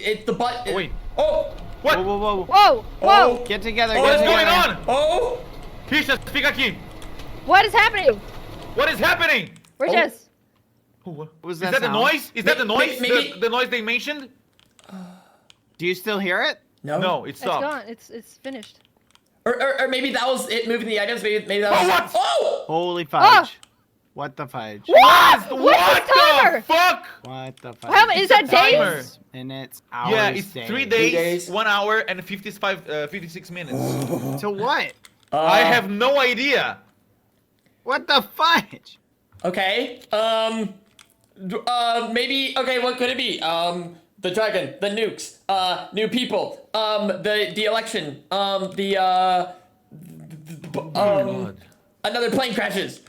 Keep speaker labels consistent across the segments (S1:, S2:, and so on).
S1: It's the butt.
S2: Wait.
S1: Oh.
S2: What?
S3: Whoa!
S4: Get together.
S2: What's going on?
S1: Oh.
S2: Pisha, speak aqui.
S3: What is happening?
S2: What is happening?
S3: Where's
S1: Oh.
S3: Jess?
S4: What was
S2: Is
S4: that
S2: that the
S4: sound?
S2: noise? Is that the noise?
S1: maybe-
S2: The noise they mentioned?
S4: Do you still hear it?
S1: No.
S2: No, it
S3: It's
S2: stopped.
S3: gone. It's finished.
S1: Or maybe that was it moving the items. Maybe that was.
S2: Oh, what?
S1: Oh.
S4: Holy fudge.
S3: Ah!
S4: What the fudge?
S3: What?
S2: What
S3: What's the timer?
S2: the fuck?
S4: What the fudge?
S3: How is that
S2: timer.
S3: days?
S4: Minutes, hours,
S2: Yeah, it's
S4: days.
S2: 3 days,
S1: days.
S2: 1 hour, and 56 minutes.
S4: To what?
S2: I have no idea.
S4: What the fudge?
S1: Okay. Maybe. Okay. What could it be? The dragon. The nukes. New people. The election. Another plane crashes.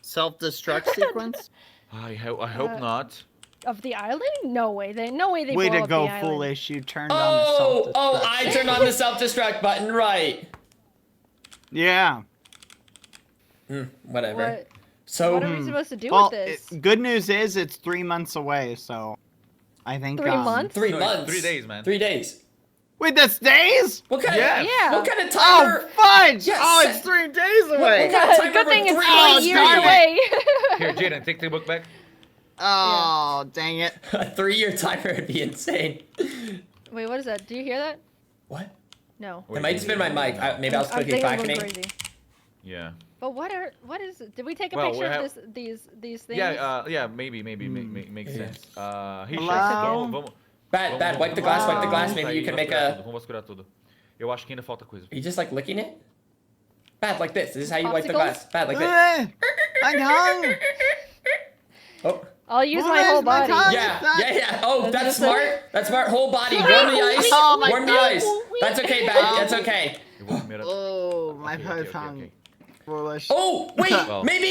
S4: Self-destruct sequence?
S2: I hope not.
S3: Of the island? No way. They
S4: Way
S3: blow
S4: to
S3: up
S4: go,
S3: the island.
S4: foolish. You turned on the self-destruct.
S1: Oh! I turned on the self-destruct button. Right.
S4: Yeah.
S1: Whatever.
S3: What?
S1: So.
S3: What are we supposed to do
S4: Well,
S3: with this?
S4: good news is it's 3 months away, so I think
S3: 3 months?
S1: 3
S2: No, it's
S1: months.
S2: 3 days, man.
S1: 3 days.
S4: Wait, that's days?
S1: What kind
S2: Yes.
S1: of?
S3: Yeah.
S1: What kind of timer?
S4: Oh, fudge!
S1: Yes.
S4: Oh, it's 3 days away.
S1: What kind of timer
S3: Good thing
S1: with
S3: it's
S1: 3
S3: 3
S1: months?
S3: years
S4: darn it.
S3: away.
S2: Here, Jaiden, take the book back.
S4: Oh, dang it.
S1: A 3-year timer would be insane.
S3: Wait, what is that? Do you hear that?
S1: What?
S3: No.
S1: It might just been my mic. Maybe I was
S3: I'm
S1: quickly
S3: thinking I'm going
S1: quackening.
S3: crazy.
S2: Yeah.
S3: But what is it? Did we take a
S2: Well,
S3: picture
S2: we
S3: of these things?
S2: Yeah, maybe makes
S1: Yeah.
S2: sense.
S4: Hello?
S2: Vamos,
S1: Bad. Wipe the glass. Wipe the glass. Maybe you can make a.
S2: Vamos vasculhar tudo. Eu acho que ainda falta coisa.
S1: Are you just like licking it? Bad, like this. This is how you wipe the
S3: Popsicles?
S1: glass. Bad, like this.
S4: I'm hung.
S1: Oh.
S3: I'll use my
S4: Where's
S3: whole
S4: my
S3: body.
S4: tongue?
S1: Yeah. Oh,
S3: Is
S1: that's
S3: this
S1: smart. That's smart. Whole body. Warm the ice.
S4: Oh my
S1: Warm the
S4: God.
S1: ice. That's okay, Bad. That's okay.
S2: Eu vou primeiro.
S4: Oh, my
S2: Okay,
S4: poor
S2: okay,
S4: tongue.
S2: okay.
S4: Foolish.
S1: Oh, wait.
S2: Well.
S1: Maybe.